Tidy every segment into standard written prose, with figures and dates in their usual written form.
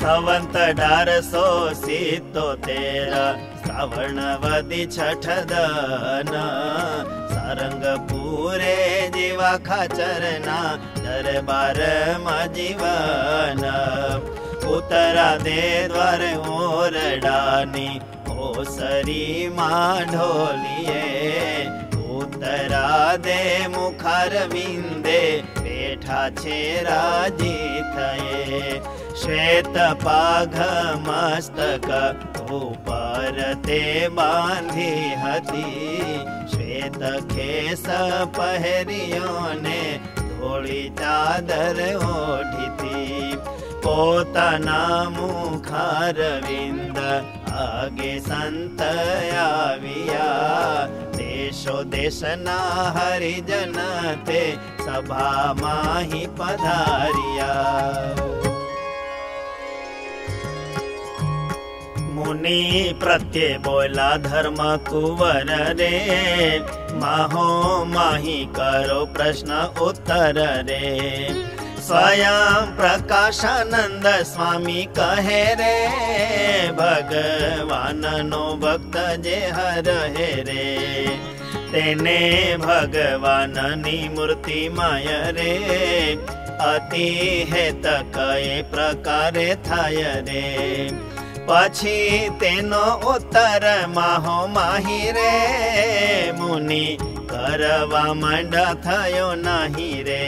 સંવંત 1877 શ્રાવણ વદી છઠ દન સારંગપુરે જેવા ખાચરના દરબારમાં જીવન ઉતરા દે દ્વાર ઓરડાની ઓસરી માં ઢોલીએ ઉતરા દે મુખાર વિંદે બેઠા છે રાજી થયે શ્વેત પાઘ મસ્તક ઉપર તે બાંધી હતી શ્વેત ખેસ પહેર્યોને ધોળી ચાદર ઓઢીતી પોતાના મુખાર વિંદ આગે સંત આવ્યા દેશો દેશના હરિજન તે સભામાં હી પધાર્યા મુનિ પ્રત્યે બોલા ધર્મ કુંવર રે માહો માહી કરો પ્રશ્ન ઉત્તર રે સ્વયં પ્રકાશાનંદ સ્વામી કહે રે ભગવાનનો ભક્ત જે હરહે રે તેને ભગવાનની મૂર્તિ માય રે અતિ હેત કયે પ્રકારે થાય રે પછી તેનો ઉત્તર માહો માહી રે મુનિ કરવા માંડા થયો નહીં રે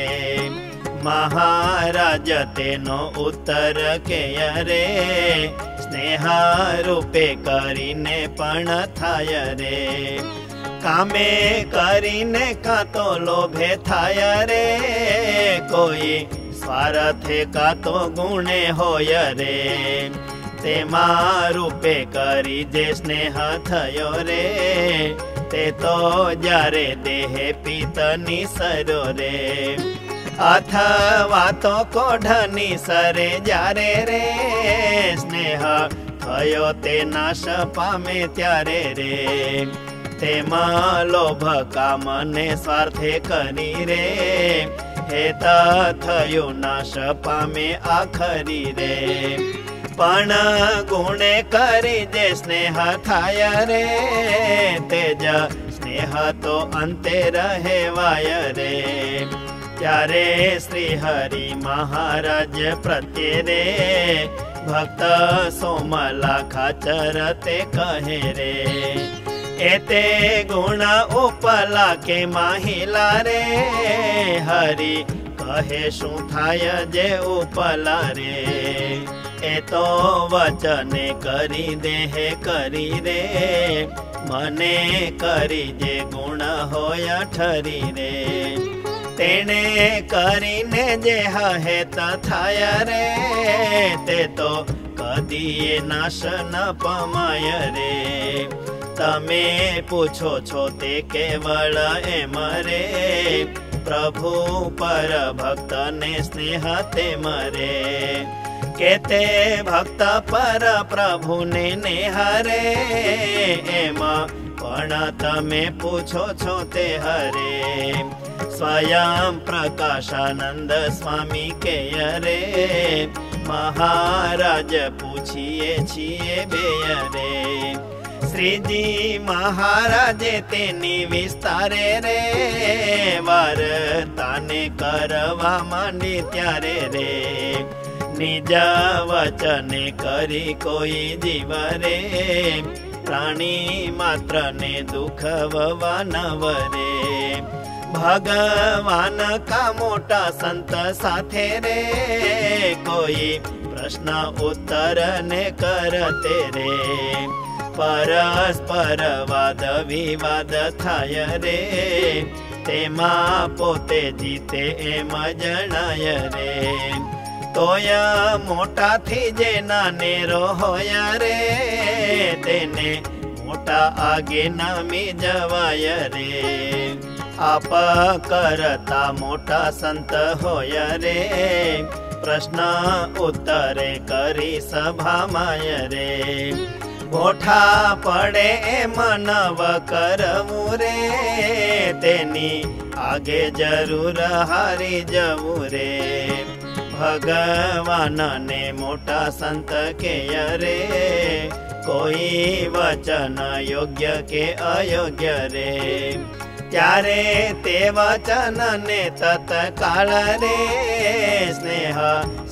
મહારાજ તેનો ઉત્તર કે રે સ્નેહા રૂપે કરીને પણ થાય રે કામે કરીને કાં તો લોભે થાય રે કોઈ સ્વાર્થે કાં તો ગુણે હોય રે તેમાં રૂપે કરી જે સ્નેહ થયો રે તે તો જ્યારે દેહ પિતની સરો રે અથવા તો કોઢની સરે જ્યારે રે સ્નેહ થયો તે નાશ પામે ત્યારે રે તેમાં લોભ કામને સ્વાર્થે કરી રે હેત થયું નાશ પામે આખરી રે પણ ગુણે કરી જે સ્નેહ થાય રે તેજ સ્નેહ તો અંતે રહેવાય રે ત્યારે શ્રી હરિ મહારાજ પ્રત્યે રે ભક્ત સોમલા ખાચર તે કહે રે એતે ગુણ ઉપલા કે માહિલા રે હરિ કહે શું થાય જે ઉપલા રે એ તો વચને કરી દેહ કરી રે મને કરી જે ગુણ હોય ઠરી રે તેને કરીને જે હેત થાય રે તે તો કદીએ નાશ ન પમાય રે તમે પૂછો છો તે કેવળ એમ રે પ્રભુ પર ભક્તને સ્નેહ તે મરે કે તે ભક્ત પર પ્રભુને નેહ રે એમાં પણ તમે પૂછો છો તે હરે સ્વયં પ્રકાશાનંદ સ્વામી કે રે મહારાજ પૂછીએ છીએ બેય રે શ્રીજી મહારાજે તેની વિસ્તારે રે વાર્તાને કરવા માંડી ત્યારે રે નિજ વચને કરી કોઈ જીવ રે પ્રાણી માત્ર ને દુઃખ વવાનવ રે ભગવાન કા મોટા સંત સાથે રે કોઈ પ્રશ્ન ઉત્તર ને કરતે રે પરસ્પર વાદ વિવાદ થાય રે તેમાં પોતે જીતે એમ જણાય રે તોય મોટાથી જે નાનેરો હોય રે તેને મોટા આગે નામી જવાય રે આપ કરતા મોટા સંત હોય રે પ્રશ્ન ઉત્તરે કરી સભામાય રે ગોઠા પડે એમ નવ કરવું રે તેની આગે જરૂર હારી જવું રે ભગવાન ને મોટા સંત કે રે, કોઈ વચન યોગ્ય કે અયોગ્ય રે, ત્યારે તે વચન ને તત્કાળ રે, સ્નેહ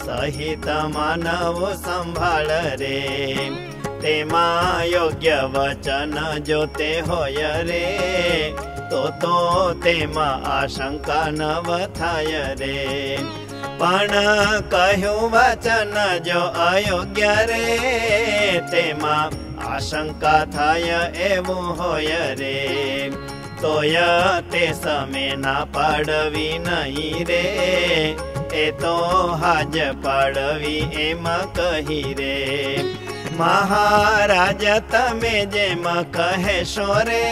સહિત માનવ સંભાળ રે, તેમાં યોગ્ય વચન જો તે હોય રે, તો તેમાં આશંકા ન થાય રે, પણ કહ્યું વચન જો અયોગ્ય રે, તેમાં આશંકા થાય એવું હોય રે, તોય તે સમે ના પાડવી નહીં રે, એ તો હાજ પાડવી એમ કહી રે, મહારાજ તમે જેમ કહેશો રે,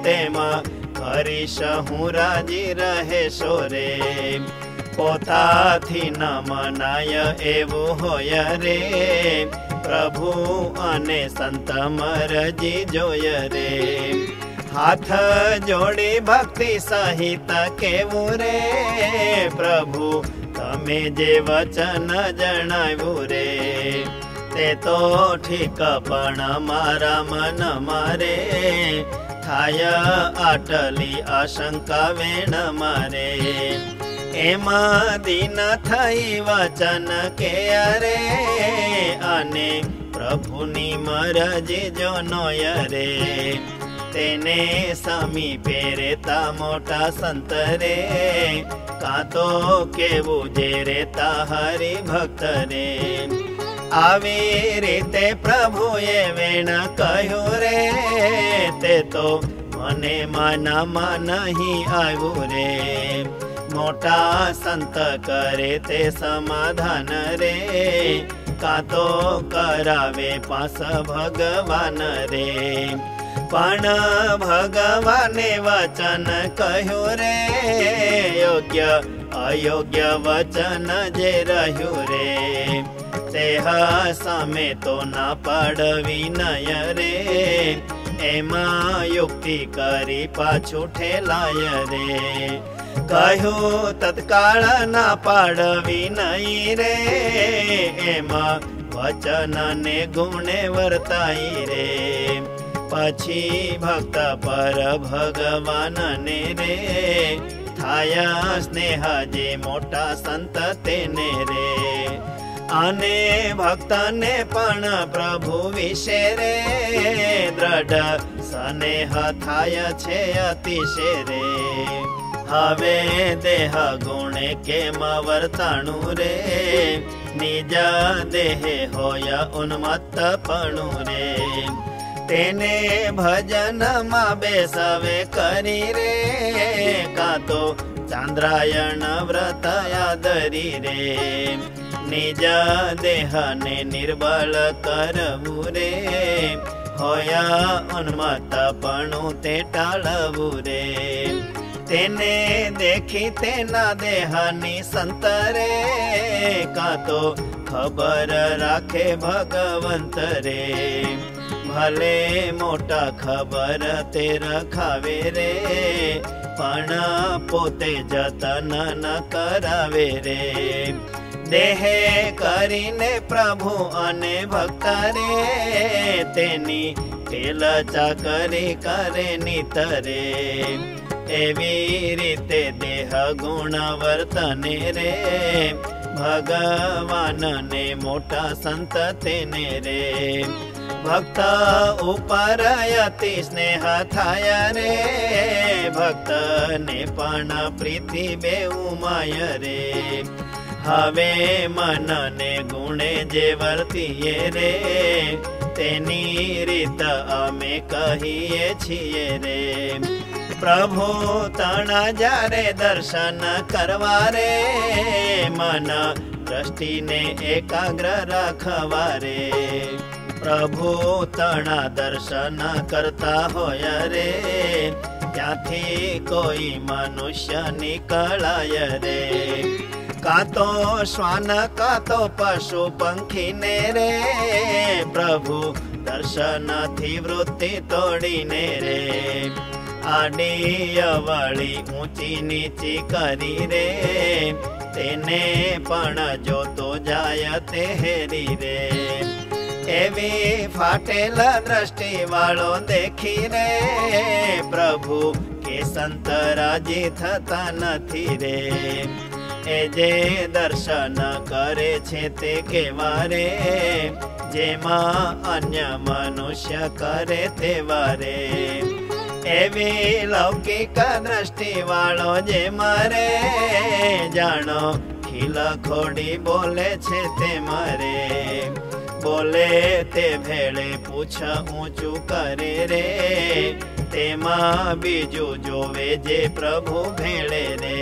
તેમાં કરીશ હું રાજી રહેશો રે, પોતાથી ન મનાય એવું હોય રે, પ્રભુ અને સંત મરજી જોય રે, હાથ જોડી ભક્તિ સહિત કેવું રે, પ્રભુ તમે જે વચન જણાવ્યું રે, તે તો ઠીક પણ મારા મન મારે, થાય આટલી આશંકા વેણ મારે, એમાં દીન થઈ વચન કે રે, અને પ્રભુની મરજી જો નોય રે, તેને સમીપે રેતા મોટા સંત રે, કાં તો કેવું જે રેતા હરિ ભક્ત રે, આવી રીતે પ્રભુએ વેણ કહ્યું રે, તે તો મને માનામાં નહીં આવ્યું રે, મોટા સંત કરે તે સમાધાન રે, કાં તો કરાવે પાસ ભગવાન રે, પણ ભગવાને વચન કહ્યું રે, યોગ્ય અયોગ્ય વચન જે રહ્યું રે, તે સામે તો ના પાડવી નય રે, એમાં યુક્તિ કરી પાછું ઠેલાય રે, કહ્યું તત્કાળ ના પાડવી નહીં રે, એમાં વચન ને ગુણે વર્તાઈ રે, પછી ભક્ત પર ભગવાન ને રે, થાયા સ્નેહ જે મોટા સંત તેને રે, અને ભક્તને પણ પ્રભુ વિશે રે, દ્રઢ સ્નેહ થાય છે અતિશય રે, હવે દેહ ગુણે કેમ વર્તાણું રે, નિજ દેહે હોય ઉન્મત્તપણું રે, તેને ભજનમાં બેસવે કરી રે, કાં તો ચાંદ્રાયણ વ્રત યાદરી રે, નિજ દેહને નિર્બળ કરવું રે, હોયા ઉન્મત્તપણું તે ટાળવું રે, તેને દેખી તેના દેહની સંતરે, કાં તો ખબર રાખે ભગવંત રે, ભલે મોટા ખબર તે રખાવે રે, પણ પોતે જતન ન કરાવે રે, દેહે કરીને પ્રભુ અને ભક્ત રે, તેની તેલ ચાકરી કરે નિતરે, એવી રીતે દેહ ગુણ વર્તને રે, ભગવાન ને મોટા સંત તેને રે, ભક્ત ઉપર અતિ સ્નેહ થાય રે, ભક્ત ને પણ પ્રીતિ બેઉમાય રે, હવે મન ને ગુણે જે વર્તીએ રે, તેની રીત અમે કહીએ છીએ રે, પ્રભુ તણા જ્યારે દર્શન કરવા રે, મન દ્રષ્ટિને એકાગ્ર રાખવા રે, પ્રભુ તણા દર્શન કરતા હોય રે, ત્યાંથી કોઈ મનુષ્ય નીકળાય રે, કાં તો શ્વાન કાં તો પશુ પંખીને રે, પ્રભુ દર્શનથી વૃત્તિ તોડીને રે, આડી અવળી ઊંચી નીચી કરી રે, તેને પણ જોતો જાય તે હેરી રે. એવી ફાટેલ દ્રષ્ટિ વાળો દેખી રે પ્રભુ કે સંત રાજી થતા નથી રે. એ જે દર્શન કરે છે તે કેવા રે જેમાં અન્ય મનુષ્ય કરે તેવા રે. એવી લૌકિક દ્રષ્ટિ વાળો જે મારે જાણો ખીલ ખોડી બોલે છે તે મારે. બોલે તે ભેળે પૂછ ઊંચું કરે રે તેમાં બીજું જોવે જે પ્રભુ ભેળે રે.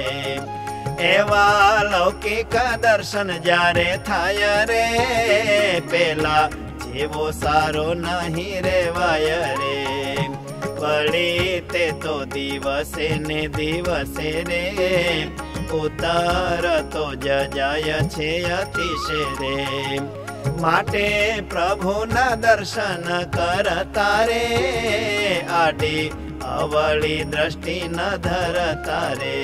એવા લૌકિક દર્શન જ્યારે થાય રે પેલા જેવો સારો નહીં રેવાય રે. વળી તે તો દિવસે ને દિવસે રે ઉતારતો જાય છે અતિશય રે. માટે પ્રભુના દર્શન કરતા રે આડી અવળી દ્રષ્ટિ ન ધરતા રે.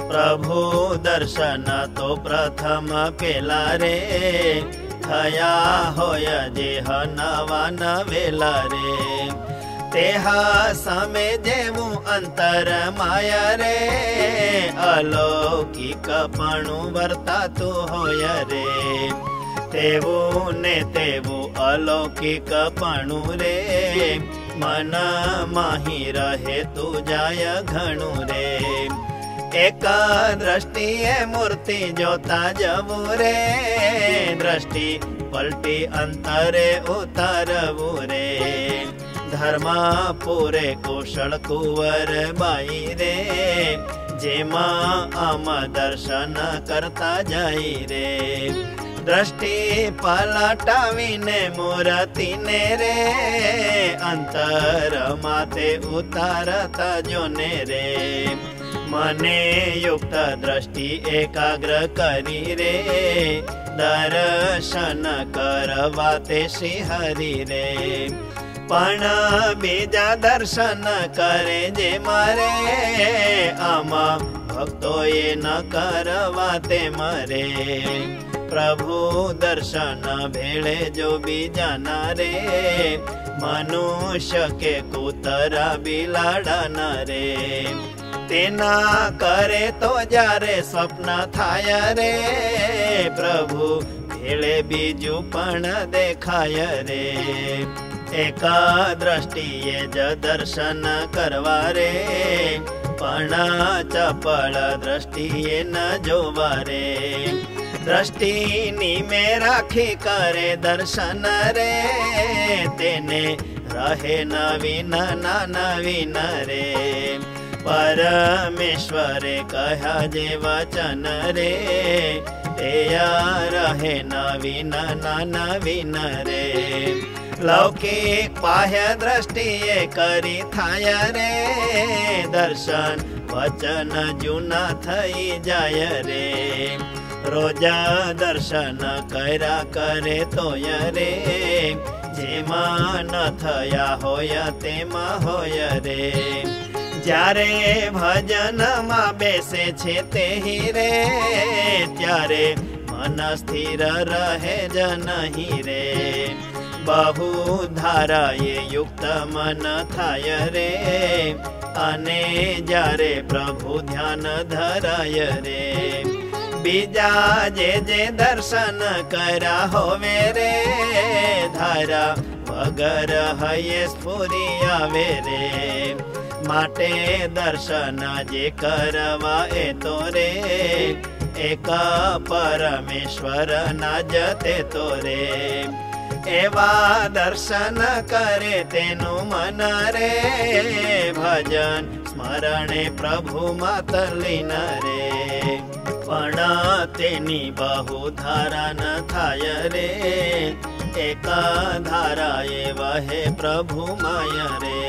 પ્રભુ દર્શન તો પ્રથમ પેલા રે થયા હોય જે નવા નવેલા રે. તેહા સામે જેવું અંતર માયા રે અલૌકિક પણ વર્તાતું હોય રે. તેવું ને તેવું અલૌકિક પણ રે મન માહી રહે તું જાય ઘણું રે. એક દ્રષ્ટિએ મૂર્તિ જોતા જવું રે દ્રષ્ટિ પલટી અંતરે ઉતારવું રે. ધર્મા પૂરે કુશળ કુંવર બાઈ રે જેમાં આમ દર્શન કરતા જાય રે. દ્રષ્ટિ પલટાવીને મૂર્તિને રે અંતર માતે ઉતારતા જોને રે. મને યુક્ત દ્રષ્ટિ એકાગ્ર કરી રે દર્શન કરવા તે શ્રી હરિ રે. પણ બીજા દર્શન કરે જે મારે આમાં ભક્તોએ ન કરવા તે મરે. પ્રભુ દર્શન ભેળે જો બીજાના રે મનુષ્ય કે કૂતરા બિલાડા ન રે. તેના કરે તો જ્યારે સ્વપ્ન થાય રે પ્રભુ ભેળે બીજું પણ દેખાય રે. એકા દ્રષ્ટિએ જ દર્શન કરવા રે પણ ચપળ દ્રષ્ટિએ ન જોવા રે. દ્રષ્ટિ નિમે રાખી કરે દર્શન રે તેને રહે નવીન નવીન રે. પરમેશ્વરે કહ્યા જે વચન રે તે રહે નવીન નવીન રે. લૌકિક બાહ્ય દ્રષ્ટિએ કરી થાય રે દર્શન વચન જૂના થઈ જાય રે. રોજા દર્શન કર્યા કરે તોય રે જેમાં ન થયા હોય તેમાં હોય રે. જ્યારે ભજનમાં બેસે છે તે રે ત્યારે મન સ્થિર રહે જ નહીં રે. બહુ ધારાએ યુક્ત મન થાય રે અને જ્યારે પ્રભુ ધ્યાન ધરાય રે. બીજા જે દર્શન કર્યા હોવે રે ધારા વગર હૈયે સ્ફુરી આવે રે. માટે દર્શન જે કરવા એ તો રે એકા પરમેશ્વર ના જતે તો રે. એવા દર્શન કરે તેનું મન રે ભજન સ્મરણે પ્રભુ માતલીન રે. પણ તેની બહુ ધારા ન થાય રે એકા ધારાએ વહે પ્રભુ માય રે.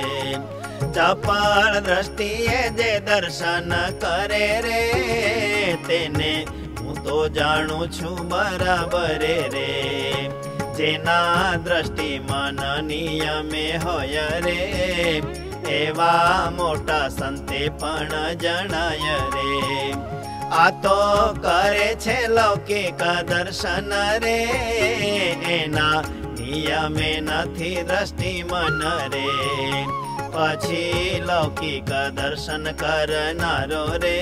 ચપળ દ્રષ્ટિએ જે દર્શન કરે રે તેને હું તો જાણું છું બરાબર રે. જેના દ્રષ્ટિમાં નિયમે હોય રે એવા મોટા સંતે પણ જણાય રે. આ તો કરે છે લૌકિક દર્શન રે, એના નિયમે નથી દ્રષ્ટિ મન રે. પછી લૌકિક દર્શન કરનારો રે,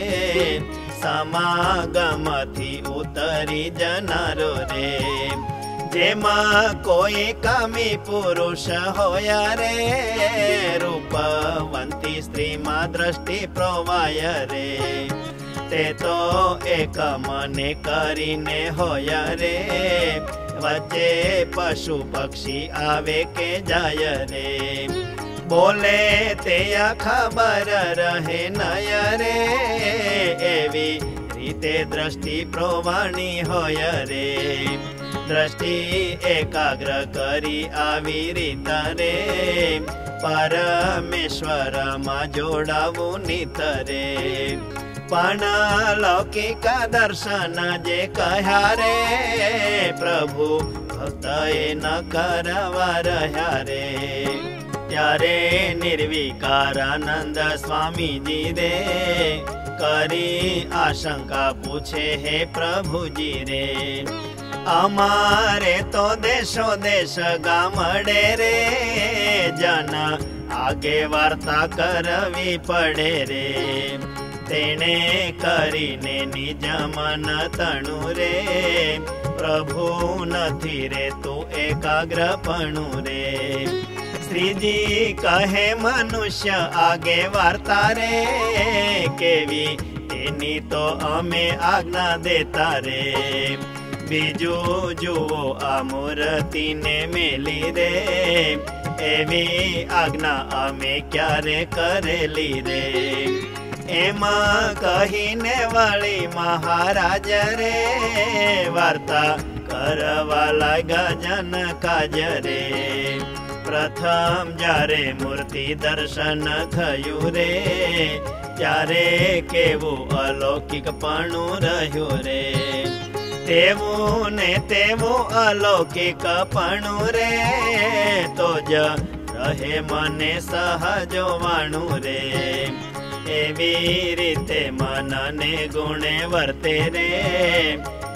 સમાગમથી ઉતરી જનારો રે. જેમાં કોઈ કામી પુરુષ હોય રે, રૂપવંતી સ્ત્રીમાં દ્રષ્ટિ પ્રોવાય રે. તે તો એક મને કરીને હોય રે, વચ્ચે પશુ પક્ષી આવે કે જાય રે. બોલે તે ખબર રહે નય રે, એવી રીતે દ્રષ્ટિ પ્રોવાણી હોય રે. દ્રષ્ટિ એકાગ્ર કરી આવી રીત રે, પરમેશ્વરમાં જોડાવું નિત રે. પણ લૌકિક દર્શન જે કહ્યા રે, પ્રભુ ભક્ત એ ન કરવા રહ્યા રે. ત્યારે નિર્વિકારાનંદ સ્વામીજી રે, કરી આશંકા પૂછે હે પ્રભુજી રે. અમારે તો દેશો દેશ ગામડે રે, જન આગે વાર્તા કરવી પડે રે. તેણે કરીને નિજ મન તણું રે, પ્રભુ નથી રે તું એકાગ્રપણું રે. શ્રીજી કહે મનુષ્ય આગે વાર્તા રે, કેવી તેની તો અમે આજ્ઞા દેતા રે. બીજું જુઓ આ મૂર્તિને મેલી રે, એવી આજ્ઞા અમે ક્યારે કરેલી રે. એમાં કહીને વળી મહારાજ રે, વાર્તા કરવા લાગ્યા જનકાજ રે. પ્રથમ જ્યારે મૂર્તિ દર્શન થયું રે, ત્યારે કેવું અલૌકિકપણું રહ્યું રે. તેવું ને તેવું અલૌકિકપણું રે, તો જ રહે મને સહજવાણું રે. એવી રીતે મનને ગુણે વર્તે રે,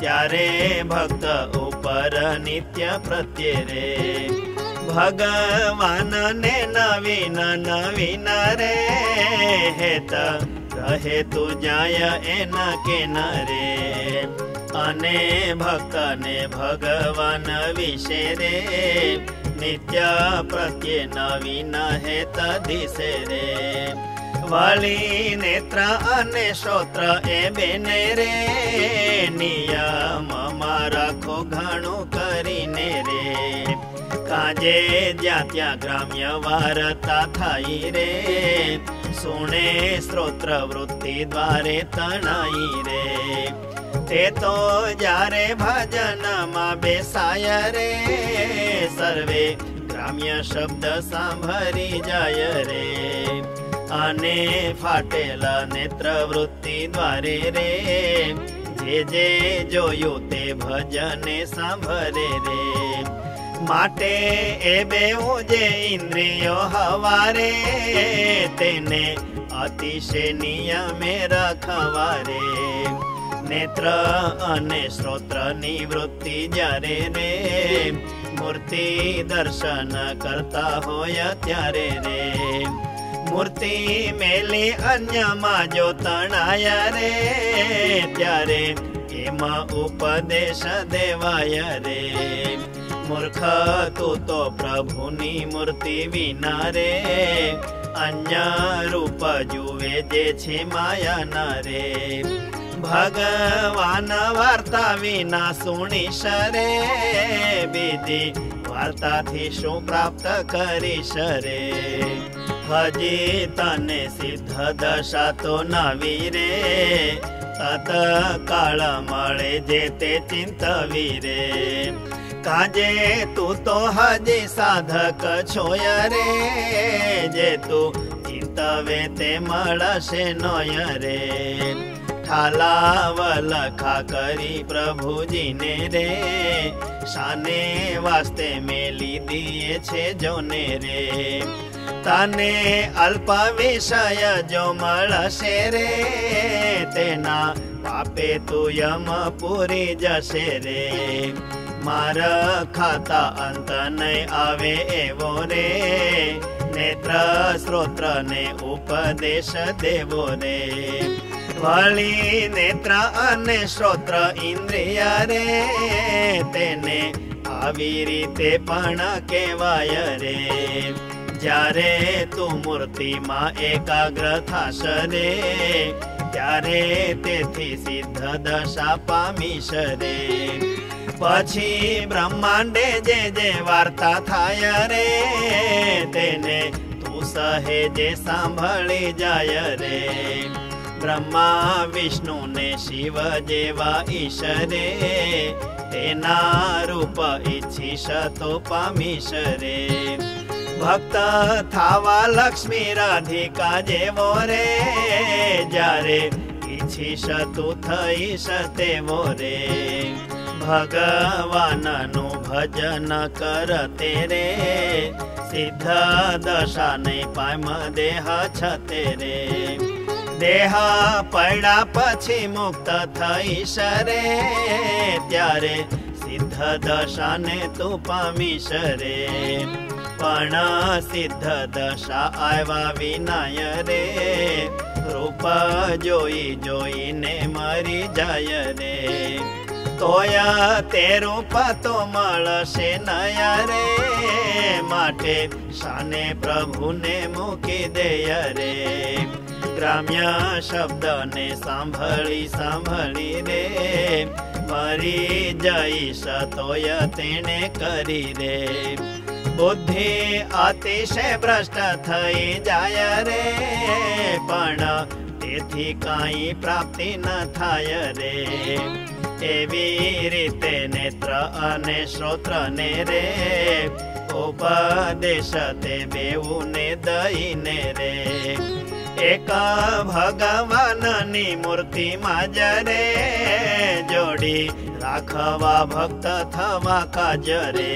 ત્યારે ભક્ત ઉપર નિત્ય પ્રત્યે રે. ભગવાનને નવીન નવીન રે, હેત રહે તું જાય એના કેનારે. અને ભક્તને ભગવાન વિશે રે, નિત્ય પ્રત્યે નવીન હેત દિશે રે. વળી નેત્ર અને શ્રોત્ર એ બેને રે, નિયમમાં રાખો ઘણું કરીને રે. કાજે જ્યાં ત્યાં ગ્રામ્ય વાર્તા થાય રે, સુણે સ્ત્રોત્ર વૃત્તિ દ્વારે તણાઈ રે. તે તો જ્યારે ભજનમાં બેસાય રે, સર્વે ગ્રામ્ય શબ્દ સાંભળી જાય રે. અને ફાટેલા નેત્ર વૃત્તિ દ્વારે રે, જે જે જોયું તે ભજને સાંભળે રે. માટે એ બેઉ જે ઇન્દ્રિયો હવારે, તેને અતિશય નિયમે રાખવા રે. નેત્ર અને શ્રોત્રની વૃત્તિ જ્યારે રે, મૂર્તિ દર્શન કરતા હોય ત્યારે રે. મૂર્તિ મેલી અન્યમાં જો તણાય રે, ત્યારે એમાં ઉપદેશ દેવાય રે. મૂર્ખ તું તો પ્રભુની મૂર્તિ વિના રે, અન્ય રૂપ જુએ જે છે માયાના રે. ભગવાન વાર્તા વિના સુણીશ રે, બીજી વાર્તાથી શું પ્રાપ્ત કરીશ રે. હજી તને સિદ્ધ દશા તો નવી રે, તત્કાળ મળે જે તે ચિંતવી રે. કાજે તું તો હજી સાધક છોય રે, જે તું ચિંતવે તે મળશે નોય રે. ઠાલાવ લખા કરી પ્રભુજીને રે, શાને વાસ્તે મેલી દીએ છે જોને રે. તને અલ્પ વિષય જો મળશે રે, તેના પાપે તું યમ પૂરી જશે રે. માર ખાતા અંત નહીં આવે એવો રે, નેત્ર શ્રોત્ર ને ઉપદેશ દેવો રે. વળી નેત્ર અને શ્રોત્ર ઇન્દ્રિય રે, તેને આવી રીતે પણ કહેવાય રે. જ્યારે તું મૂર્તિમાં એકાગ્ર થાશ રે, ત્યારે તેથી સિદ્ધ દશા પામીશ રે. પછી બ્રહ્માંડે જે જે વાર્તા થાય રે, તેને તું સહેજે સાંભળી જાય રે. બ્રહ્મા વિષ્ણુ ને શિવ જેવા ઈશ રે, તેના રૂપ ઈચ્છીશ તો પામીશ રે. ભક્ત થાવા લક્ષ્મી રાધિકા જેવો રે, જ્યારે ઈચ્છીશ તું થઈશ તેવો રે. ભગવાનનું ભજન કરતે રે, સિદ્ધ દશા ને પામ દેહ છતે રે. દેહ પડ્યા પછી મુક્ત થઈશ રે, ત્યારે સિદ્ધ દશાને તું પામીશ રે. પણ સિદ્ધ દશા આવ્યા વિનાય રે, રૂપ જોઈ જોઈને મરી જાય રે. તોય તે રૂપ તો મળશે નય રે, માટે શાને પ્રભુને મૂકી દેય રે. ગ્રામ્ય શબ્દને સાંભળી સાંભળી રે, મરી જઈશ તોય તેને કરી રે. બુદ્ધિ અતિશય ભ્રષ્ટ થઈ જાય રે, પણ તેથી કાંઈ પ્રાપ્તિ ન થાય રે. એવી રીતે નેત્ર અને શ્રોત્ર ને રે, ઉપદેશ તે બેઉને દઈને રે. એક ભગવાનની મૂર્તિમાં જ રે, જોડી રાખવા ભક્ત થવા કાજ રે.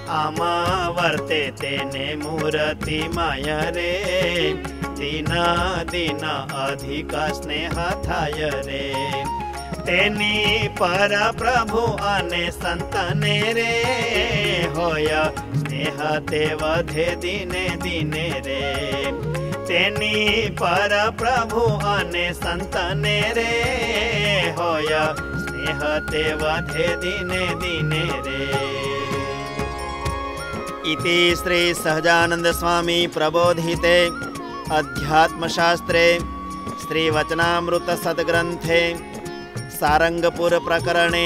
આમાં વર્તે તેને મૂર્તિ માય રે, દિન દિન અધિક સ્નેહ થાય રે. તેની પર પ્રભુ અને સંતને રે, હોય સ્નેહ તે વધે દિને દિને રે. તેની પર પ્રભુ અને સંતને રે, હોય સ્નેહ તે વધે દિને દિને રે. इति श्री सहजानंद स्वामी प्रबोधिते अध्यात्मशास्त्रे श्रीवचनामृत सद्ग्रंथे सारंगपुर प्रकरणे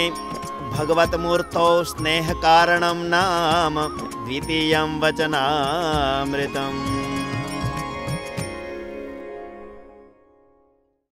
भगवतमूर्तौ स्नेह कारणं नाम द्वितीयं वचनामृतम्.